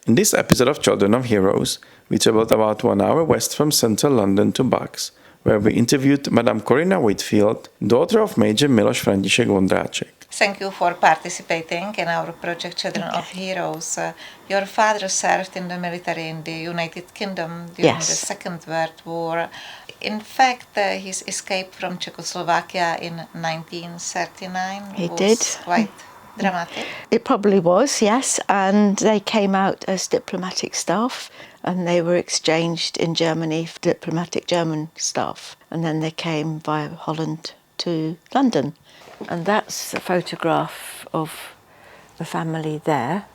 In this episode of Children of Heroes, we traveled about 1 hour west from central London to Bucks, where we interviewed Madame Corinna Whitfield, daughter of Major Miloš František Vondráček. Thank you for participating in our project Children of Heroes. Your father served in the military in the United Kingdom during the Second World War. In fact, his escape from Czechoslovakia in 1939 was quite dramatic. It probably was, yes, and they came out as diplomatic staff and they were exchanged in Germany for diplomatic German staff, and then they came via Holland to London. And that's a photograph of the family there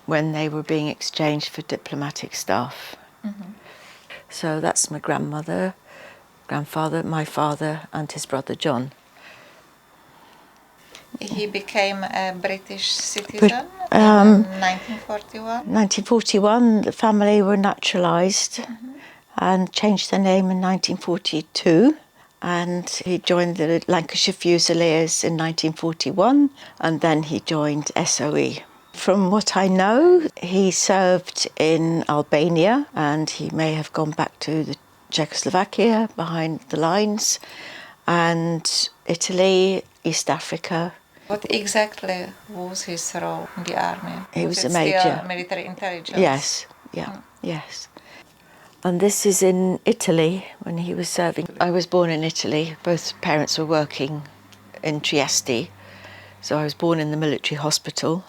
when they were being exchanged for diplomatic staff. Mm-hmm. So that's my grandmother, grandfather, my father and his brother John. He became a British citizen in 1941? 1941, the family were naturalised and changed their name in 1942. And he joined the Lancashire Fusiliers in 1941, and then he joined SOE. From what I know, he served in Albania, and he may have gone back to the Czechoslovakia behind the lines, and Italy, East Africa. What exactly was his role in the army? He was a major. Still military intelligence? Yes, yes. And this is in Italy when he was serving. I was born in Italy. Both parents were working in Trieste. So I was born in the military hospital.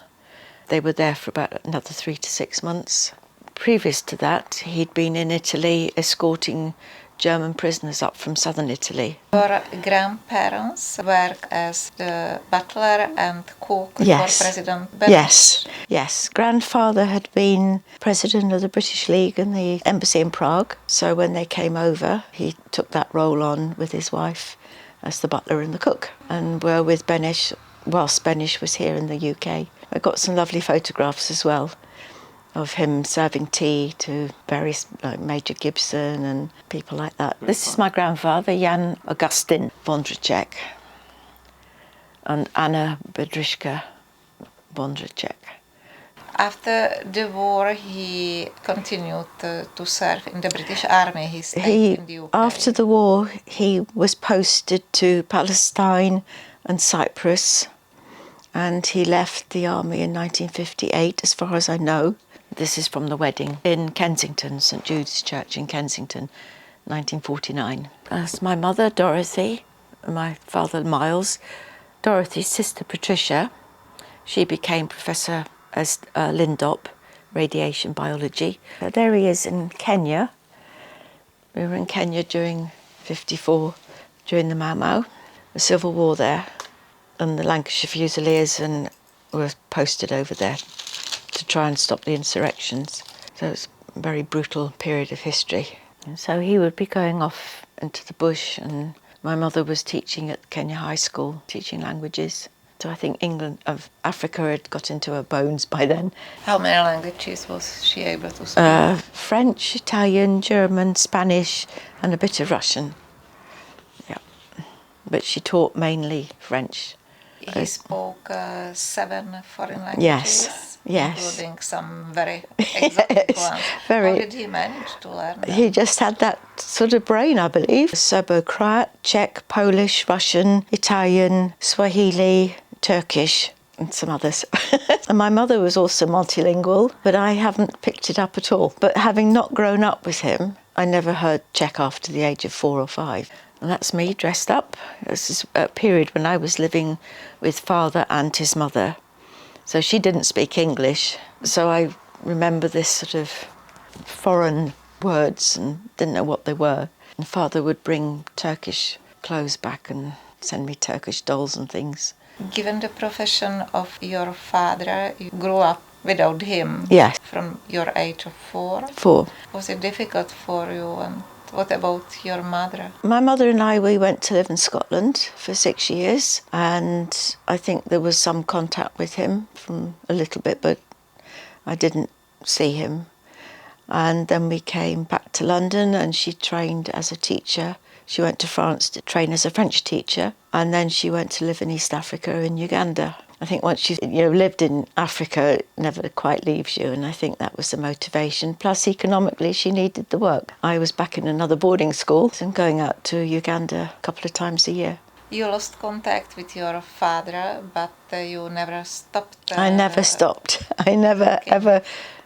They were there for about another 3 to 6 months. Previous to that, he'd been in Italy escorting German prisoners up from southern Italy. Your grandparents worked as the butler and cook for President Beneš? Yes. Grandfather had been president of the British League and the embassy in Prague. So when they came over, he took that role on with his wife as the butler and the cook, and were with Beneš whilst Beneš was here in the UK. I got some lovely photographs as well of him serving tea to various, like Major Gibson and people like that. This is my grandfather, Jan Augustin Vondráček, and Anna Bedřiška Vondráček. After the war, he continued to serve in the British Army. He stayed in the UK. After the war, he was posted to Palestine and Cyprus, and he left the army in 1958, as far as I know. This is from the wedding in Kensington, St Jude's Church in Kensington, 1949. That's my mother, Dorothy, and my father, Miles. Dorothy's sister, Patricia, she became professor as Lindop, radiation biology. There he is in Kenya. We were in Kenya during 54, during the Mau Mau, the civil war there, and the Lancashire Fusiliers were posted over there to try and stop the insurrections. So it's a very brutal period of history. And so he would be going off into the bush, and my mother was teaching at Kenya High School, teaching languages. So I think Africa had got into her bones by then. How many languages was she able to speak? French, Italian, German, Spanish, and a bit of Russian. Yeah, but she taught mainly French. He spoke 7 foreign languages. Yes. Including some very exotic ones. How did he manage to learn them? He just had that sort of brain, I believe. Serbo-Croat, Czech, Polish, Russian, Italian, Swahili, Turkish, and some others. And my mother was also multilingual, but I haven't picked it up at all. But having not grown up with him, I never heard Czech after the age of 4 or 5. And that's me dressed up. This is a period when I was living with father and his mother. So she didn't speak English, so I remember this sort of foreign words and didn't know what they were. And father would bring Turkish clothes back and send me Turkish dolls and things. Given the profession of your father, you grew up without him. Yes. From your age of 4. 4. Was it difficult for you? And what about your mother? My mother and I, we went to live in Scotland for 6 years, and I think there was some contact with him from a little bit, but I didn't see him. And then we came back to London, and she trained as a teacher. She went to France to train as a French teacher, and then she went to live in East Africa in Uganda. I think once you've lived in Africa, it never quite leaves you, and I think that was the motivation. Plus, economically, she needed the work. I was back in another boarding school and going out to Uganda a couple of times a year. You lost contact with your father, but you never stopped. I never stopped. I never, ever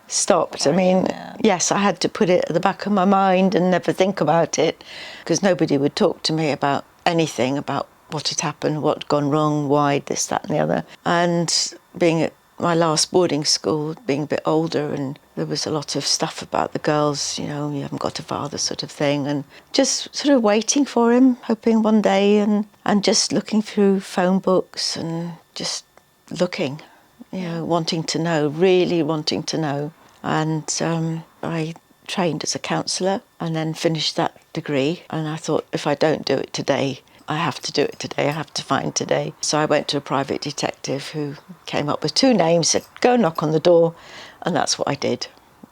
stopped. I mean, yes, I had to put it at the back of my mind and never think about it, because nobody would talk to me about anything, about what had happened, what had gone wrong, why, this, that and the other. And being at my last boarding school, being a bit older, and there was a lot of stuff about the girls, you know, you haven't got a father sort of thing, and just sort of waiting for him, hoping one day, and just looking through phone books and just looking, you know, wanting to know, really wanting to know. And I trained as a counsellor and then finished that degree, and I thought, if I don't do it today, I have to do it today, I have to find today. So I went to a private detective who came up with 2 names, said, go knock on the door, and that's what I did.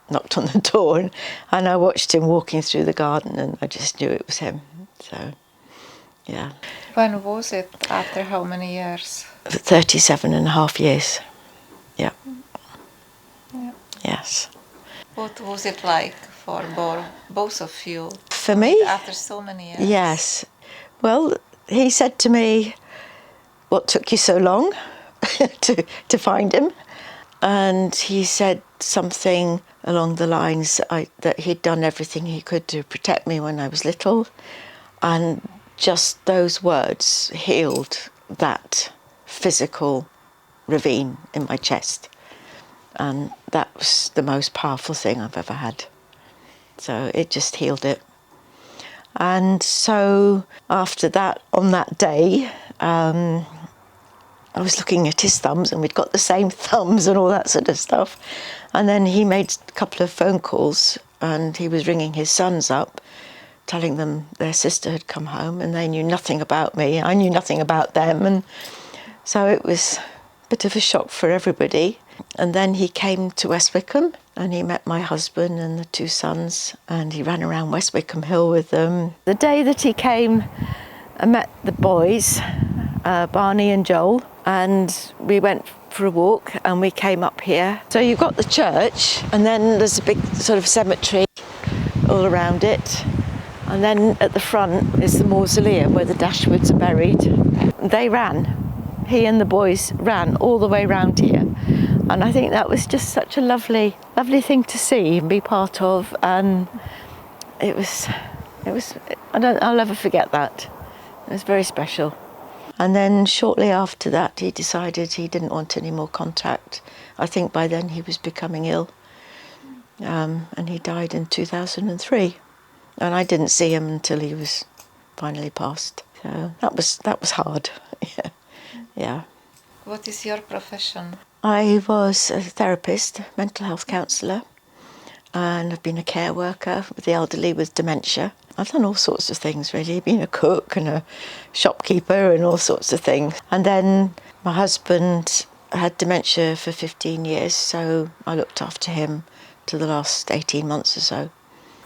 Knocked on the door, and I watched him walking through the garden, and I just knew it was him. So, yeah. When was it? After how many years? 37 and a half years. Yeah. Yes. What was it like for both of you? For me? After so many years. Yes. Well, he said to me, what took you so long to find him? And he said something along the lines that he'd done everything he could to protect me when I was little. And just those words healed that physical ravine in my chest. And that was the most powerful thing I've ever had. So it just healed it. And so after that, on that day, I was looking at his thumbs, and we'd got the same thumbs and all that sort of stuff. And then he made a couple of phone calls, and he was ringing his sons up, telling them their sister had come home, and they knew nothing about me. I knew nothing about them. And so it was a bit of a shock for everybody. And then he came to West Wickham, and he met my husband and the 2 sons, and he ran around West Wickham Hill with them. The day that he came, I met the boys, Barney and Joel, and we went for a walk, and we came up here. So you've got the church, and then there's a big sort of cemetery all around it. And then at the front is the mausoleum where the Dashwoods are buried. They ran. He and the boys ran all the way around here. And I think that was just such a lovely thing to see and be part of. And it was, I'll never forget that. It was very special. And then shortly after that, he decided he didn't want any more contact. I think by then he was becoming ill. And he died in 2003. And I didn't see him until he was finally passed. So that was hard. Yeah. What is your profession? I was a therapist, mental health counsellor, and I've been a care worker with the elderly with dementia. I've done all sorts of things, really, been a cook and a shopkeeper and all sorts of things. And then my husband had dementia for 15 years, so I looked after him to the last 18 months or so.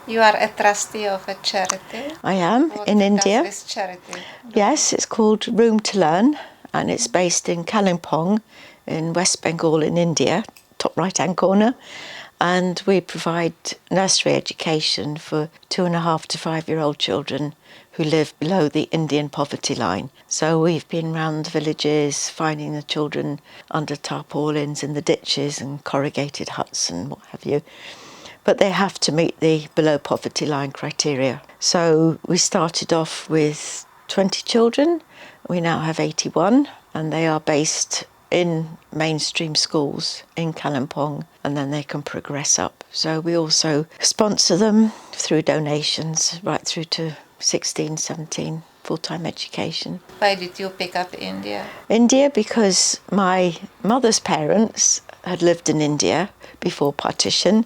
You are a trustee of a charity? I am, in India. What does this charity do? Yes, it's called Room to Learn, and it's based in Kalimpong in West Bengal in India, top right-hand corner. And we provide nursery education for 2.5 to 5-year-old children who live below the Indian poverty line. So we've been round the villages, finding the children under tarpaulins in the ditches and corrugated huts and what have you. But they have to meet the below poverty line criteria. So we started off with 20 children. We now have 81, and they are based in mainstream schools in Kalimpong, and then they can progress up. So we also sponsor them through donations right through to 16, 17 full-time education. Why did you pick up India? India because my mother's parents had lived in India before partition,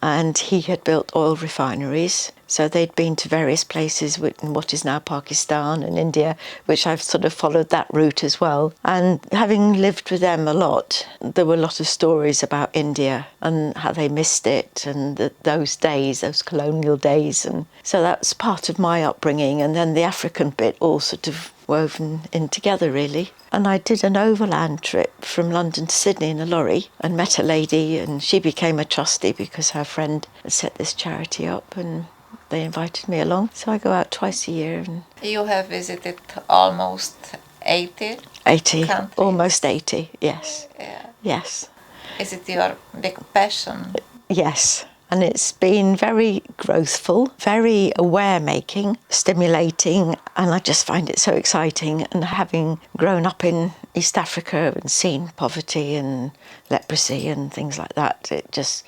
and he had built oil refineries. So they'd been to various places in what is now Pakistan and India, which I've sort of followed that route as well. And having lived with them a lot, there were a lot of stories about India and how they missed it and those days, those colonial days. And so that's part of my upbringing. And then the African bit all sort of woven in together, really. And I did an overland trip from London to Sydney in a lorry and met a lady, and she became a trustee because her friend had set this charity up, and they invited me along. So I go out twice a year. And You have visited almost 80 80, countries. almost 80, yes. Yeah. Yes, Is it your big passion? yes. And it's been very growthful, very aware-making, stimulating, and I just find it so exciting. And having grown up in East Africa and seen poverty and leprosy and things like that, it just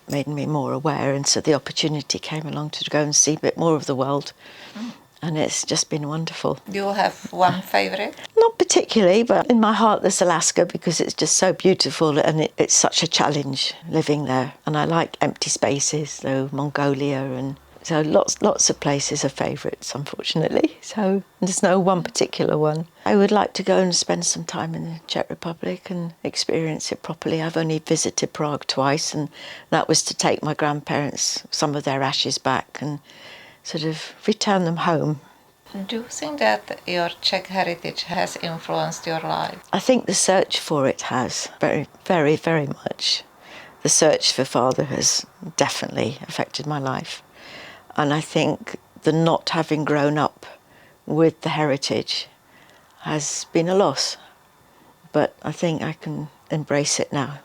made me more aware. And so the opportunity came along to go and see a bit more of the world. And it's just been wonderful. Do you have one favorite? Not particularly, but in my heart there's Alaska because it's just so beautiful and it's such a challenge living there. And I like empty spaces, so Mongolia, and so lots of places are favourites, unfortunately. So there's no one particular one. I would like to go and spend some time in the Czech Republic and experience it properly. I've only visited Prague twice, and that was to take my grandparents some of their ashes back and sort of return them home. Do you think that your Czech heritage has influenced your life? I think the search for it has, very, very, very much. The search for father has definitely affected my life. And I think the not having grown up with the heritage has been a loss. But I think I can embrace it now.